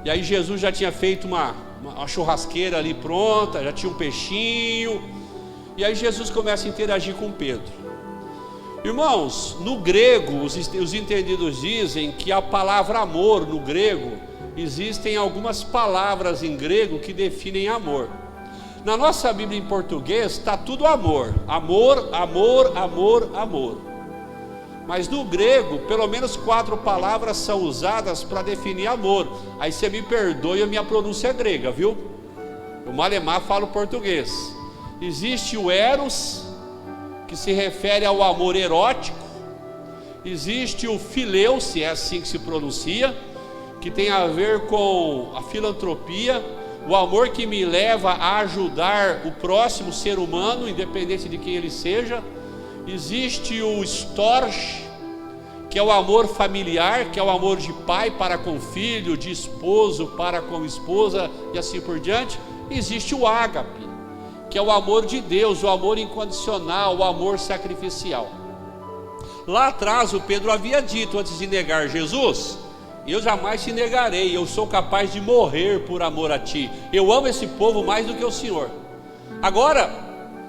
E aí Jesus já tinha feito uma churrasqueira ali pronta, já tinha um peixinho. E aí Jesus começa a interagir com Pedro. Irmãos, no grego, os entendidos dizem que a palavra amor no grego, existem algumas palavras em grego que definem amor. Na nossa Bíblia em português está tudo amor, amor, amor, amor, amor. Mas no grego, pelo menos 4 palavras são usadas para definir amor. Aí você me perdoe a minha pronúncia grega, viu? O malemar fala o português. Existe o eros, que se refere ao amor erótico. Existe o filéu, se é assim que se pronuncia, que tem a ver com a filantropia, o amor que me leva a ajudar o próximo ser humano, independente de quem ele seja. Existe o storge, que é o amor familiar, que é o amor de pai para com filho, de esposo para com esposa e assim por diante. Existe o ágape, que é o amor de Deus, o amor incondicional, o amor sacrificial. Lá atrás o Pedro havia dito, antes de negar Jesus, eu jamais te negarei, eu sou capaz de morrer por amor a ti. Eu amo esse povo mais do que o Senhor. Agora,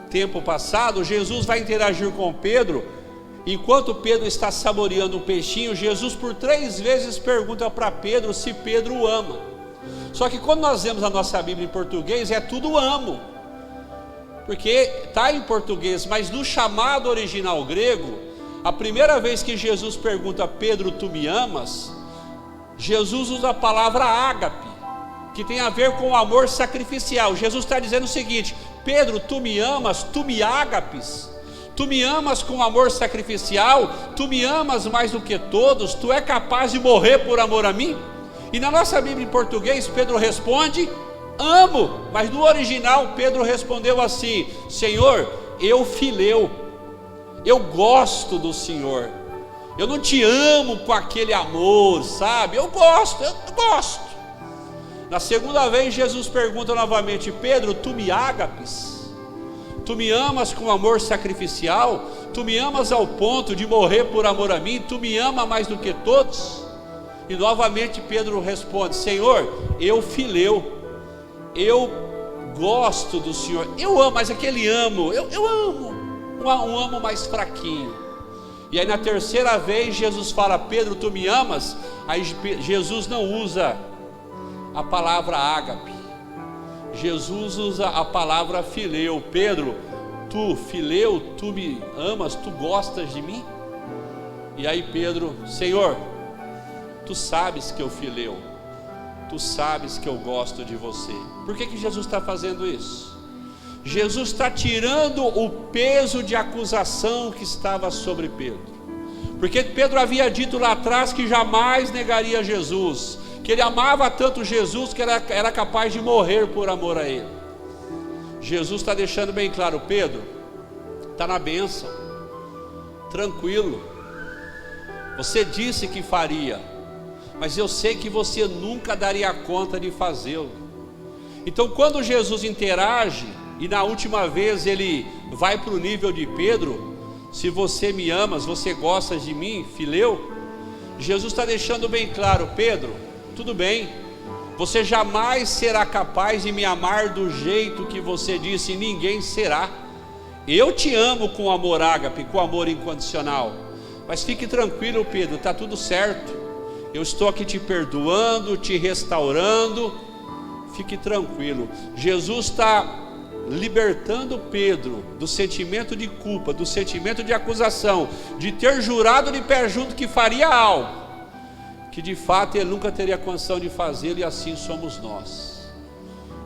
tempo passado, Jesus vai interagir com Pedro. Enquanto Pedro está saboreando um peixinho, Jesus por 3 vezes pergunta para Pedro se Pedro o ama. Só que quando nós vemos a nossa Bíblia em português, é tudo amo, porque está em português, mas no chamado original grego, a primeira vez que Jesus pergunta: Pedro, tu me amas? Jesus usa a palavra ágape, que tem a ver com o amor sacrificial. Jesus está dizendo o seguinte: Pedro, tu me amas, tu me ágapes, tu me amas com amor sacrificial, tu me amas mais do que todos, tu é capaz de morrer por amor a mim? E na nossa Bíblia em português, Pedro responde: amo. Mas no original, Pedro respondeu assim: Senhor, eu fileu, eu gosto do Senhor, eu não te amo com aquele amor, sabe? Eu gosto. Na segunda vez, Jesus pergunta novamente: Pedro, tu me ágapes? Tu me amas com amor sacrificial? Tu me amas ao ponto de morrer por amor a mim? Tu me ama mais do que todos? E novamente Pedro responde: Senhor, eu fileu, eu gosto do Senhor, eu amo, mas aquele amo, eu amo, um amo mais fraquinho. E aí na terceira vez Jesus fala: Pedro, tu me amas? Aí Jesus não usa a palavra ágape, Jesus usa a palavra fileu. Pedro, tu fileu, tu me amas, tu gostas de mim? E aí Pedro: Senhor, tu sabes que eu fileu, tu sabes que eu gosto de você. Por que Jesus está fazendo isso? Jesus está tirando o peso de acusação que estava sobre Pedro, porque Pedro havia dito lá atrás que jamais negaria Jesus, que ele amava tanto Jesus que era capaz de morrer por amor a ele. Jesus está deixando bem claro: Pedro, está na bênção, tranquilo, você disse que faria, mas eu sei que você nunca daria conta de fazê-lo. Então quando Jesus interage, e na última vez ele vai para o nível de Pedro: se você me amas, você gosta de mim, fileu, Jesus está deixando bem claro: Pedro, tudo bem, você jamais será capaz de me amar do jeito que você disse, ninguém será. Eu te amo com amor ágape, com amor incondicional, mas fique tranquilo, Pedro, está tudo certo, eu estou aqui te perdoando, te restaurando, fique tranquilo. Jesus está libertando Pedro do sentimento de culpa, do sentimento de acusação, de ter jurado de pé junto que faria algo que de fato ele nunca teria condição de fazê-lo, e assim somos nós.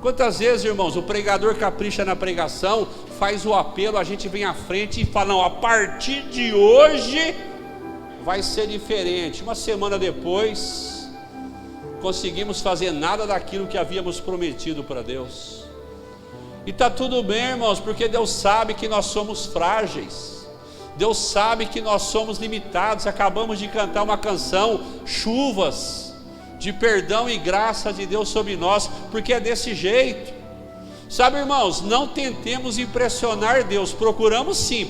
Quantas vezes, irmãos, o pregador capricha na pregação, faz o apelo, a gente vem à frente e fala: não, a partir de hoje vai ser diferente. Uma semana depois, conseguimos fazer nada daquilo que havíamos prometido para Deus. E está tudo bem, irmãos, porque Deus sabe que nós somos frágeis, Deus sabe que nós somos limitados. Acabamos de cantar uma canção, chuvas de perdão e graça de Deus sobre nós, porque é desse jeito. Sabe, irmãos, não tentemos impressionar Deus, procuremos sim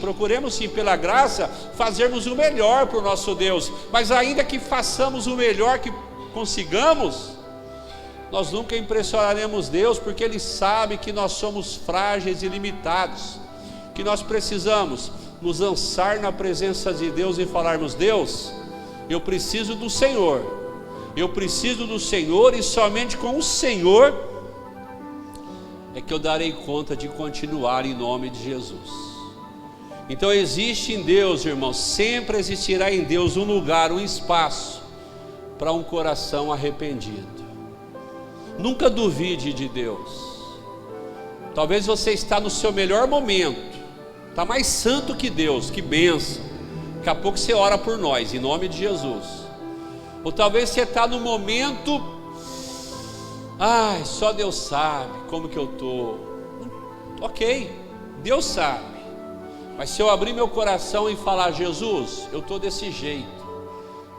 pela graça fazermos o melhor para o nosso Deus, mas ainda que façamos o melhor que consigamos, nós nunca impressionaremos Deus, porque Ele sabe que nós somos frágeis e limitados, que nós precisamos nos lançar na presença de Deus e falarmos: Deus, eu preciso do Senhor, e somente com o Senhor é que eu darei conta de continuar, em nome de Jesus. Então existe em Deus, irmãos, sempre existirá em Deus um lugar, um espaço para um coração arrependido. Nunca duvide de Deus. Talvez você está no seu melhor momento, está mais santo que Deus, que bênção. Daqui a pouco você ora por nós, em nome de Jesus. Ou talvez você está no momento: ai, só Deus sabe como que eu estou. Ok, Deus sabe. Mas se eu abrir meu coração e falar: Jesus, eu estou desse jeito,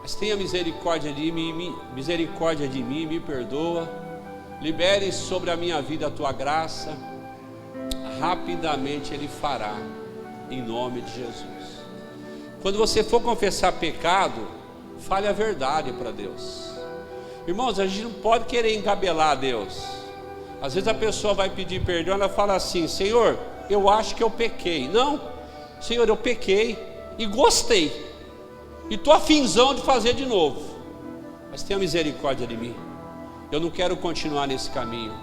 mas tenha misericórdia de mim, me perdoa, libere sobre a minha vida a tua graça, rapidamente Ele fará, em nome de Jesus. Quando você for confessar pecado, fale a verdade para Deus. Irmãos, a gente não pode querer engabelar a Deus. Às vezes a pessoa vai pedir perdão, ela fala assim: Senhor, eu acho que eu pequei. Não, Senhor, eu pequei e gostei, e estou afinzão de fazer de novo, mas tenha misericórdia de mim, eu não quero continuar nesse caminho,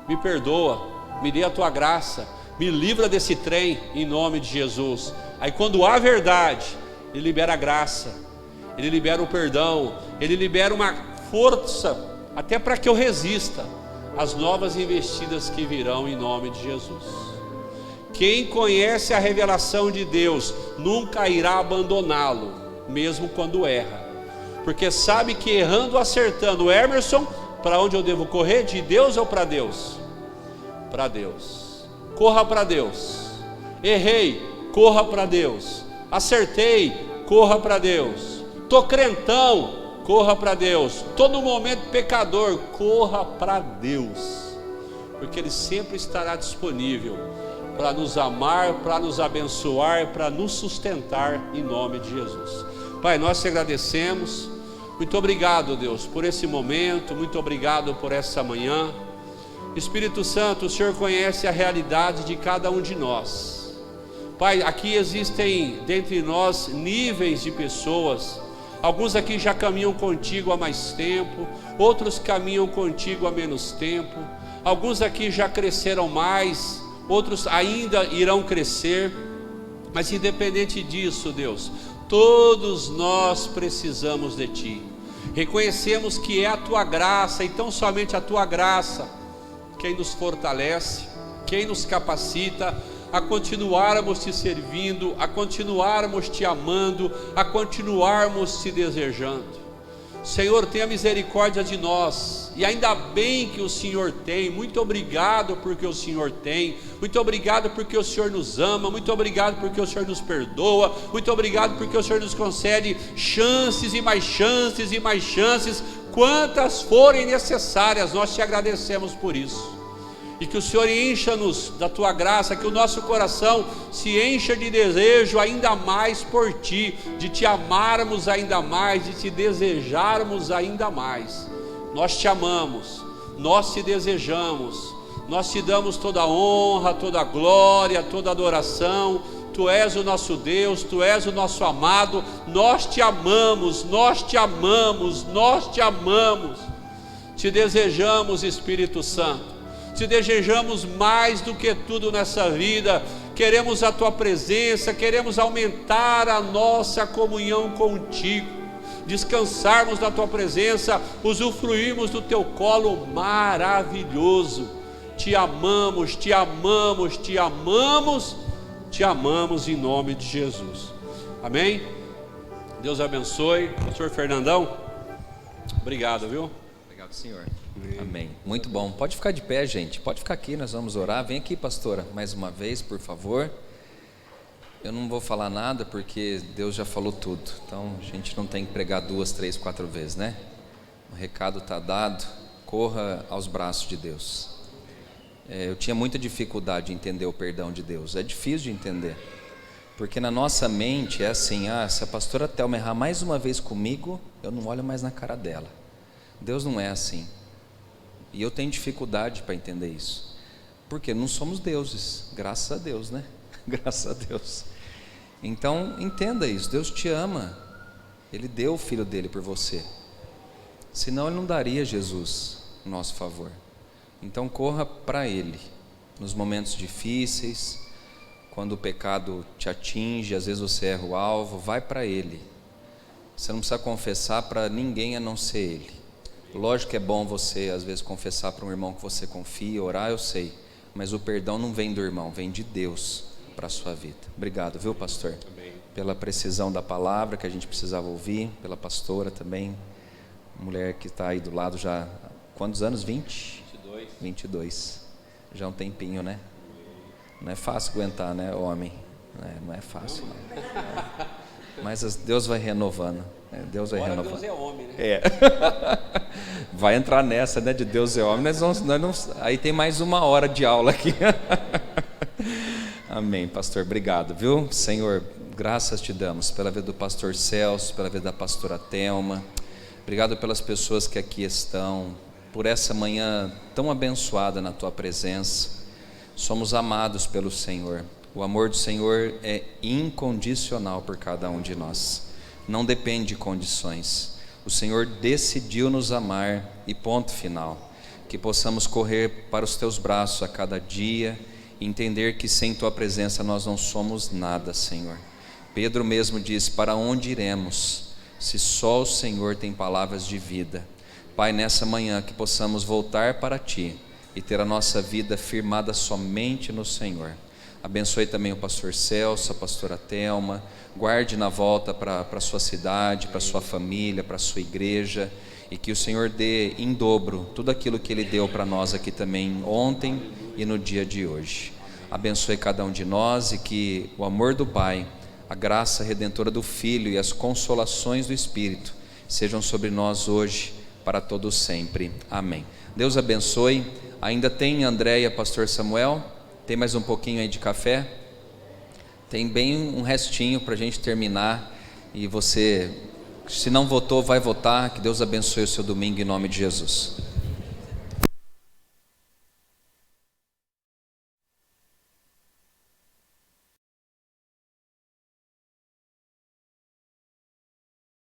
me perdoa, me dê a tua graça, me livra desse trem, em nome de Jesus. Aí quando há verdade, Ele libera a graça, Ele libera o perdão, Ele libera uma força, até para que eu resista às novas investidas que virão, em nome de Jesus. Quem conhece a revelação de Deus nunca irá abandoná-lo, mesmo quando erra, porque sabe que errando ou acertando, Emerson, para onde eu devo correr? De Deus ou para Deus? Para Deus. Corra para Deus. Errei, corra para Deus. Acertei, corra para Deus. Estou crentão, corra para Deus. Estou no momento pecador, corra para Deus, porque Ele sempre estará disponível para nos amar, para nos abençoar, para nos sustentar, em nome de Jesus. Pai, nós te agradecemos, muito obrigado, Deus, por esse momento, muito obrigado por essa manhã. Espírito Santo, o Senhor conhece a realidade de cada um de nós. Pai, aqui existem dentre nós níveis de pessoas. Alguns aqui já caminham contigo há mais tempo, outros caminham contigo há menos tempo. Alguns aqui já cresceram mais, outros ainda irão crescer. Mas independente disso, Deus, todos nós precisamos de Ti. Reconhecemos que é a Tua graça, e tão somente a Tua graça, quem nos fortalece, quem nos capacita a continuarmos Te servindo, a continuarmos Te amando, a continuarmos Te desejando. Senhor, tenha misericórdia de nós, e ainda bem que o Senhor tem. Muito obrigado porque o Senhor tem, muito obrigado porque o Senhor nos ama, muito obrigado porque o Senhor nos perdoa, muito obrigado porque o Senhor nos concede chances e mais chances e mais chances, quantas forem necessárias. Nós Te agradecemos por isso, e que o Senhor encha-nos da Tua graça, que o nosso coração se encha de desejo ainda mais por Ti, de Te amarmos ainda mais, de Te desejarmos ainda mais. Nós Te amamos, nós Te desejamos, nós Te damos toda a honra, toda a glória, toda a adoração. Tu és o nosso Deus, Tu és o nosso amado, nós Te amamos, nós Te amamos, nós Te amamos. Te desejamos, Espírito Santo. Te desejamos mais do que tudo nessa vida. Queremos a Tua presença, queremos aumentar a nossa comunhão contigo, descansarmos na Tua presença, usufruirmos do Teu colo maravilhoso. Te amamos, Te amamos, Te amamos, Te amamos, em nome de Jesus. Amém? Deus abençoe. Pastor Fernandão, obrigado, viu? Obrigado, Senhor. Amém. Muito bom. Pode ficar de pé, gente. Pode ficar aqui, nós vamos orar. Vem aqui, pastora, mais uma vez, por favor. Eu não vou falar nada porque Deus já falou tudo. Então a gente não tem que pregar 2, 3, 4 vezes, né? O recado está dado. Corra aos braços de Deus. Eu tinha muita dificuldade de entender o perdão de Deus. É difícil de entender, porque na nossa mente é assim: se a pastora Thelma errar mais uma vez comigo, eu não olho mais na cara dela. Deus não é assim. E eu tenho dificuldade para entender isso, porque não somos deuses, graças a Deus, né? Graças a Deus. Então entenda isso, Deus te ama, Ele deu o Filho dele por você, senão Ele não daria Jesus em nosso favor. Então corra para Ele, nos momentos difíceis, quando o pecado te atinge, às vezes você erra o alvo, vai para Ele. Você não precisa confessar para ninguém a não ser Ele. Lógico que é bom você às vezes confessar para um irmão que você confia, orar, eu sei, mas o perdão não vem do irmão, vem de Deus para a sua vida. Obrigado, viu, pastor? Amém. Pela precisão da palavra que a gente precisava ouvir, pela pastora também, mulher que está aí do lado já há quantos anos? 20? 22. Já um tempinho, né? Não é fácil aguentar, né, homem? Não é fácil, não. Mas Deus vai renovando. Deus vai renovando. Deus é homem, né? Vai entrar nessa, né, de Deus é homem. Aí tem mais 1 hora de aula aqui. Amém, pastor, obrigado, viu? Senhor, graças te damos pela vida do pastor Celso, pela vida da pastora Thelma. Obrigado pelas pessoas que aqui estão, por essa manhã tão abençoada na Tua presença. Somos amados pelo Senhor. O amor do Senhor é incondicional por cada um de nós. Não depende de condições. O Senhor decidiu nos amar e ponto final. Que possamos correr para os Teus braços a cada dia e entender que sem Tua presença nós não somos nada, Senhor. Pedro mesmo disse: para onde iremos, se só o Senhor tem palavras de vida? Pai, nessa manhã que possamos voltar para Ti e ter a nossa vida firmada somente no Senhor. Abençoe também o pastor Celso, a pastora Thelma, guarde na volta para a sua cidade, para a sua família, para a sua igreja, e que o Senhor dê em dobro tudo aquilo que Ele deu para nós aqui também ontem e no dia de hoje. Abençoe cada um de nós e que o amor do Pai, a graça redentora do Filho e as consolações do Espírito sejam sobre nós hoje, para todos sempre. Amém. Deus abençoe. Ainda tem Andréia, pastor Samuel? Tem mais um pouquinho aí de café? Tem bem um restinho para a gente terminar. E você, se não votou, vai votar. Que Deus abençoe o seu domingo em nome de Jesus.